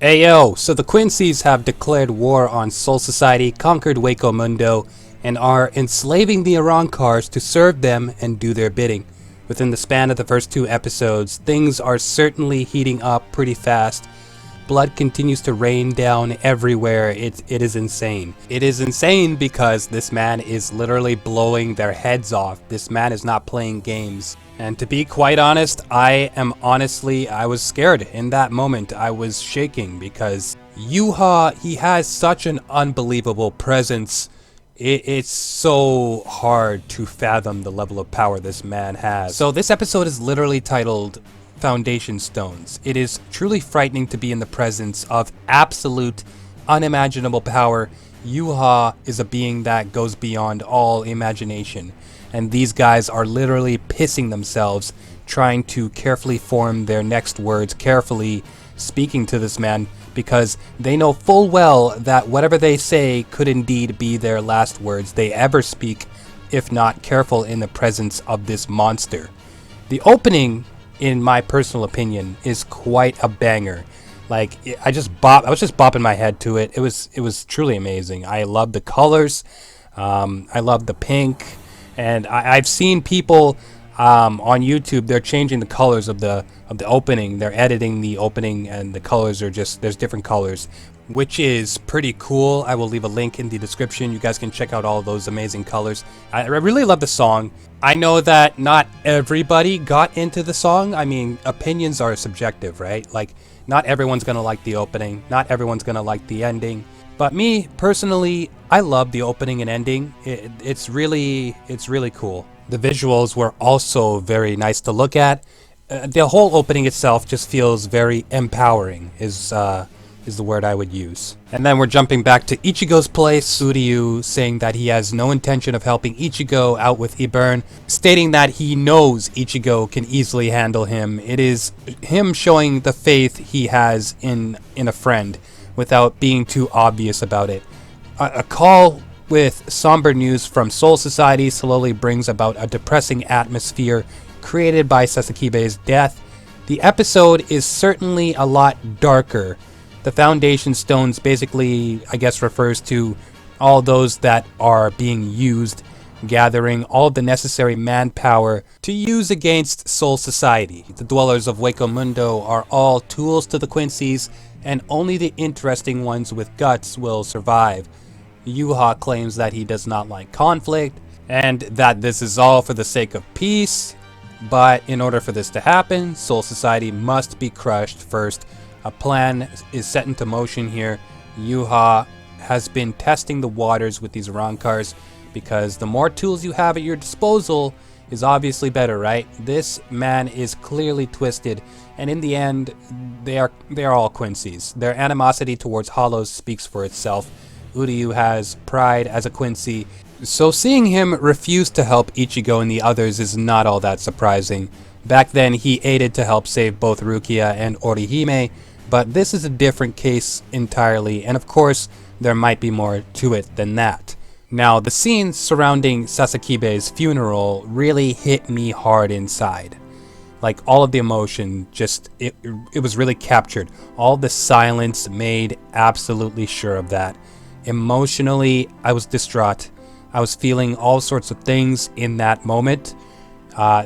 Ayo, so the Quincy's have declared war on Soul Society, conquered Hueco Mundo, and are enslaving the Arancars to serve them and do their bidding. Within the span of the first 2 episodes, things are certainly heating up pretty fast. Blood continues to rain down everywhere. It is insane. It is insane because this man is literally blowing their heads off. This man is not playing games. And to be quite honest, I was scared in that moment. I was shaking because Yuha, he has such an unbelievable presence. It's so hard to fathom the level of power this man has. So this episode is literally titled Foundation Stones. It is truly frightening to be in the presence of absolute, unimaginable power. Yuha is a being that goes beyond all imagination. And these guys are literally pissing themselves trying to carefully form their next words, carefully speaking to this man, because they know full well that whatever they say could indeed be their last words they ever speak, if not careful in the presence of this monster. The opening, in my personal opinion, is quite a banger. Like, I was just bopping my head to it. It was truly amazing. I love the colors. I love the pink. And I've seen people on YouTube, they're changing the colors of the opening. They're editing the opening, and the colors are there's different colors, which is pretty cool. I will leave a link in the description. You guys can check out all of those amazing colors. I really love the song. I know that not everybody got into the song. I mean, opinions are subjective, right? Like, not everyone's gonna like the opening. Not everyone's gonna like the ending. But me, personally, I love the opening and ending. It's really cool. The visuals were also very nice to look at. The whole opening itself just feels very empowering, is the word I would use. And then we're jumping back to Ichigo's place, Suryu saying that he has no intention of helping Ichigo out with Ibern, stating that he knows Ichigo can easily handle him. It is him showing the faith he has in a friend, without being too obvious about it. A call with somber news from Soul Society slowly brings about a depressing atmosphere created by Sasakibe's death. The episode is certainly a lot darker. The Foundation Stones basically, I guess, refers to all those that are being used, gathering all the necessary manpower to use against Soul Society. The dwellers of Hueco Mundo are all tools to the Quincy's, and only the interesting ones with guts will survive. Yuha claims that he does not like conflict, and that this is all for the sake of peace, but in order for this to happen, Soul Society must be crushed first. A plan is set into motion here. Yuha has been testing the waters with these Arancars, because the more tools you have at your disposal is obviously better, right? This man is clearly twisted, and in the end, they are all Quincy's. Their animosity towards Hollows speaks for itself. Uryu has pride as a Quincy, so seeing him refuse to help Ichigo and the others is not all that surprising. Back then, he aided to help save both Rukia and Orihime, but this is a different case entirely, and of course, there might be more to it than that. Now, the scenes surrounding Sasakibe's funeral really hit me hard inside. Like, all of the emotion, it was really captured. All the silence made absolutely sure of that. Emotionally, I was distraught. I was feeling all sorts of things in that moment.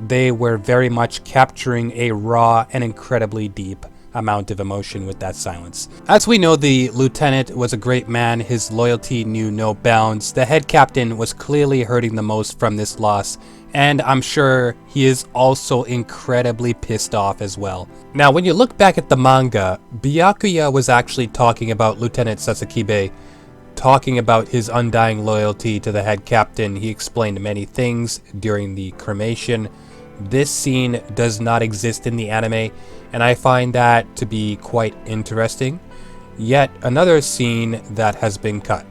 They were very much capturing a raw and incredibly deep amount of emotion with that silence. As we know, the lieutenant was a great man. His loyalty knew no bounds. The head captain was clearly hurting the most from this loss, and I'm sure he is also incredibly pissed off as well. Now, when you look back at the manga, Byakuya was actually talking about Lieutenant Sasakibe, talking about his undying loyalty to the head captain. He explained many things during the cremation. This scene does not exist in the anime, and I find that to be quite interesting. Yet another scene that has been cut,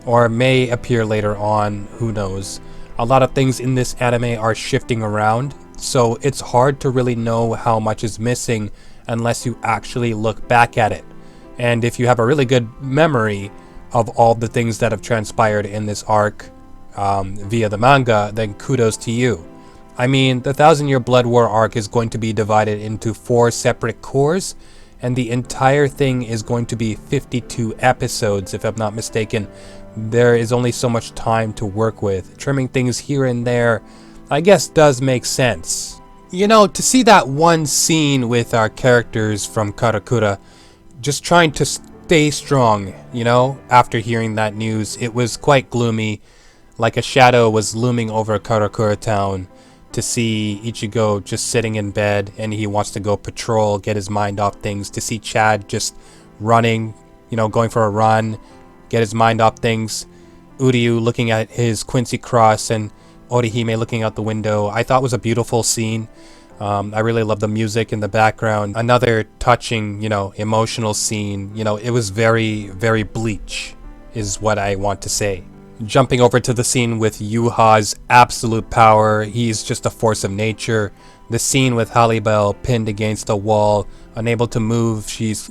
or may appear later on, who knows. A lot of things in this anime are shifting around, so it's hard to really know how much is missing unless you actually look back at it. And if you have a really good memory of all the things that have transpired in this arc via the manga, then kudos to you. I mean, the 1,000-Year Blood War arc is going to be divided into 4 separate cores, and the entire thing is going to be 52 episodes, if I'm not mistaken. There is only so much time to work with. Trimming things here and there, I guess, does make sense. You know, to see that one scene with our characters from Karakura just trying to stay strong, you know, after hearing that news, it was quite gloomy, like a shadow was looming over Karakura town. To see Ichigo just sitting in bed and he wants to go patrol, get his mind off things. To see Chad just running, you know, going for a run, get his mind off things. Uryu looking at his Quincy cross and Orihime looking out the window. I thought it was a beautiful scene. I really love the music in the background. Another touching, you know, emotional scene. You know, it was very, very Bleach, is what I want to say. Jumping over to the scene with Yuha's absolute power, he's just a force of nature. The scene with Halibel pinned against a wall, unable to move, she's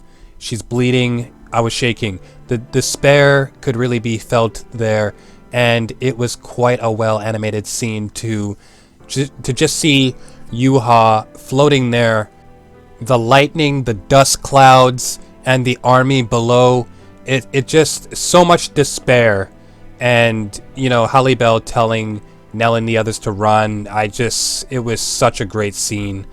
bleeding. I was shaking. The despair could really be felt there, and it was quite a well animated scene to just see Yuha floating there. The lightning, the dust clouds, and the army below. It just so much despair. And, you know, Halibel telling Nell and the others to run. It was such a great scene.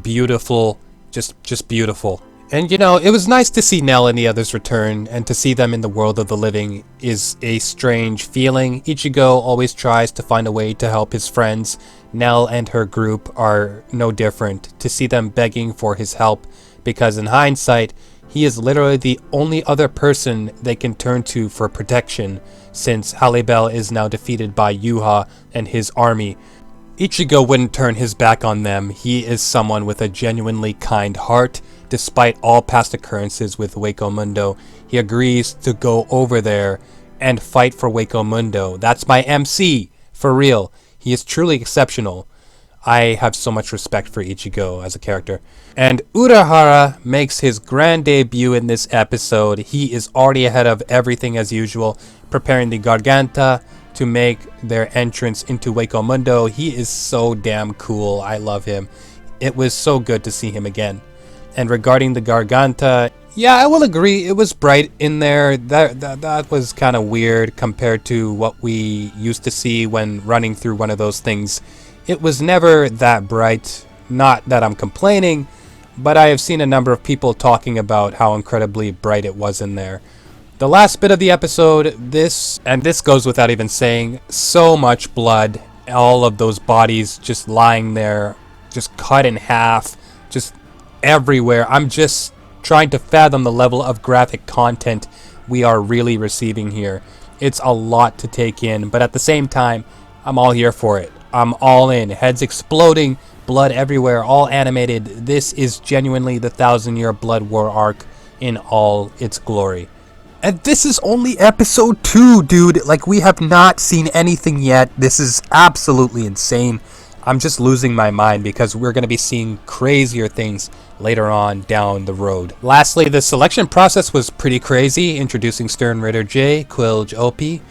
Beautiful, just beautiful. And, you know, it was nice to see Nell and the others return, and to see them in the world of the living is a strange feeling. Ichigo always tries to find a way to help his friends. Nell and her group are no different. To see them begging for his help, because in hindsight, he is literally the only other person they can turn to for protection, since Halibel is now defeated by Yuha and his army. Ichigo wouldn't turn his back on them. He is someone with a genuinely kind heart. Despite all past occurrences with Hueco Mundo, he agrees to go over there and fight for Hueco Mundo. That's my MC, for real. He is truly exceptional. I have so much respect for Ichigo as a character. And Urahara makes his grand debut in this episode. He is already ahead of everything as usual, preparing the Garganta to make their entrance into Hueco Mundo. He is so damn cool. I love him. It was so good to see him again. And regarding the Garganta, yeah, I will agree. It was bright in there. That was kind of weird compared to what we used to see when running through one of those things. It was never that bright. Not that I'm complaining, but I have seen a number of people talking about how incredibly bright it was in there. The last bit of the episode, this goes without even saying, so much blood. All of those bodies just lying there, just cut in half, just everywhere. I'm just trying to fathom the level of graphic content we are really receiving here. It's a lot to take in, but at the same time, I'm all here for it. I'm all in. Heads exploding, blood everywhere, all animated. This is genuinely the 1,000-year Blood War arc in all its glory. And this is only episode 2, dude. Like, we have not seen anything yet. This is absolutely insane. I'm just losing my mind because we're going to be seeing crazier things later on down the road. Lastly, the selection process was pretty crazy, introducing Stern Ritter J, Quilge Opie.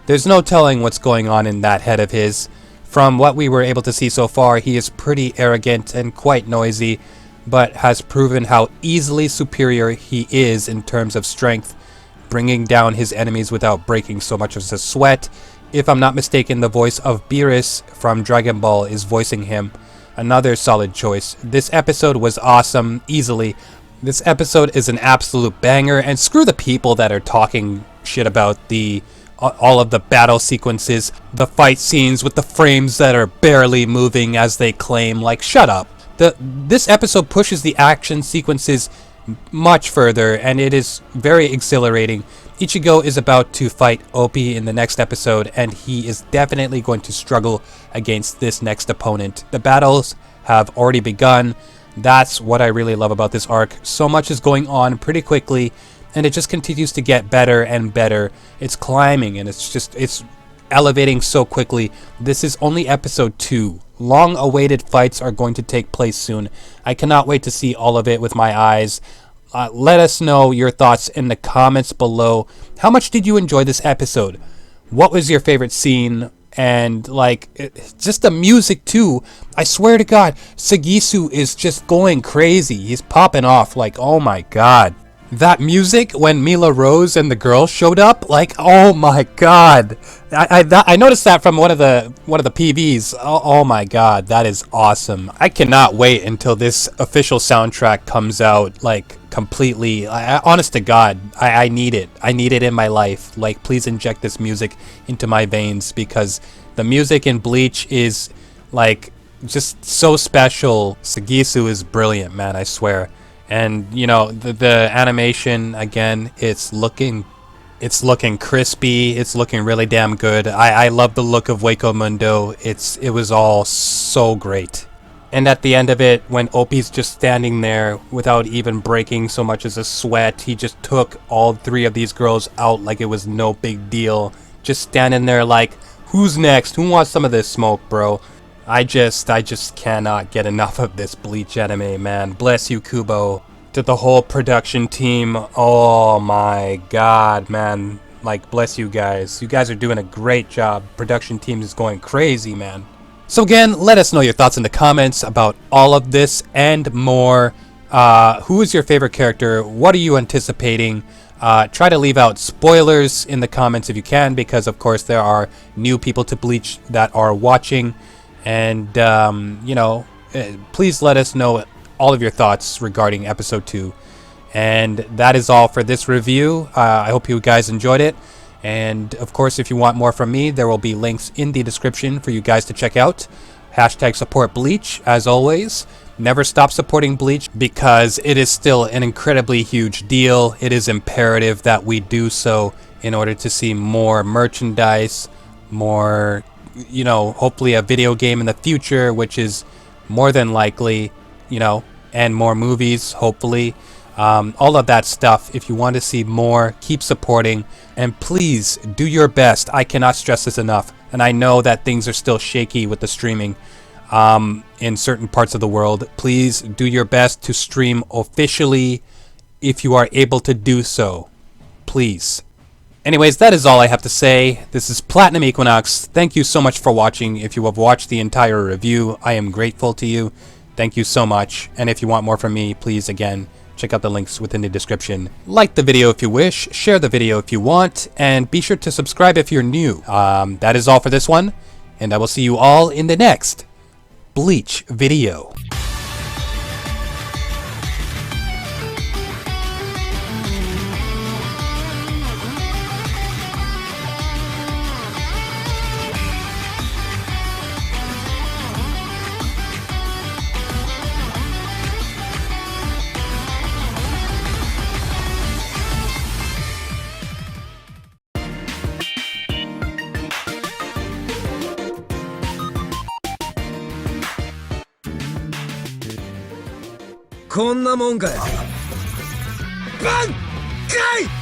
There's no telling what's going on in that head of his. From what we were able to see so far, he is pretty arrogant and quite noisy, but has proven how easily superior he is in terms of strength, bringing down his enemies without breaking so much as a sweat. If I'm not mistaken, the voice of Beerus from Dragon Ball is voicing him. Another solid choice. This episode was awesome, easily. This episode is an absolute banger, and screw the people that are talking shit about all of the battle sequences, the fight scenes with the frames that are barely moving as they claim. Like, shut up. This episode pushes the action sequences much further, and it is very exhilarating. Ichigo is about to fight Opie in the next episode, and he is definitely going to struggle against this next opponent. The battles have already begun. That's what I really love about this arc. So much is going on pretty quickly, and it just continues to get better and better. It's climbing, and it's elevating so quickly. This is only episode 2. Long-awaited fights are going to take place soon. I cannot wait to see all of it with my eyes. Let us know your thoughts in the comments below. How much did you enjoy this episode? What was your favorite scene? and like just the music too. I swear to God, Sagisu is just going crazy. He's popping off. Like, oh my God. That music when Mila Rose and the girls showed up, like, oh my God. I noticed that from one of the PVs. Oh my God, that is awesome. I cannot wait until this official soundtrack comes out, like, completely. Honest to God, I need it. I need it in my life. Like, please inject this music into my veins, because the music in Bleach is like just so special. Sagisu is brilliant, man, I swear. And you know, the animation, again, it's looking crispy. It's looking really damn good. I love the look of Hueco Mundo. It was all so great. And at the end of it, when Opie's just standing there without even breaking so much as a sweat, he just took all 3 of these girls out like it was no big deal. Just standing there like, who's next? Who wants some of this smoke, bro? I just cannot get enough of this Bleach anime, man. Bless you, Kubo. To the whole production team, oh my God, man. Like, bless you guys. You guys are doing a great job. Production team is going crazy, man. So again, let us know your thoughts in the comments about all of this and more. Who is your favorite character? What are you anticipating? Try to leave out spoilers in the comments if you can, because of course there are new people to Bleach that are watching. And, you know, please let us know all of your thoughts regarding episode 2. And that is all for this review. I hope you guys enjoyed it. And, of course, if you want more from me, there will be links in the description for you guys to check out. Hashtag support Bleach, as always. Never stop supporting Bleach, because it is still an incredibly huge deal. It is imperative that we do so in order to see more merchandise, more, you know, hopefully a video game in the future, which is more than likely, you know, and more movies, hopefully. All of that stuff. If you want to see more, keep supporting, and please do your best. I cannot stress this enough, and I know that things are still shaky with the streaming in certain parts of the world. Please do your best to stream officially if you are able to do so. Please. Anyways, that is all I have to say. This is Platinum Equinox. Thank you so much for watching. If you have watched the entire review, I am grateful to you. Thank you so much. And if you want more from me, please, again, check out the links within the description. Like the video if you wish, share the video if you want, and be sure to subscribe if you're new. That is all for this one, and I will see you all in the next Bleach video.こんなもんかよ。ばんかい。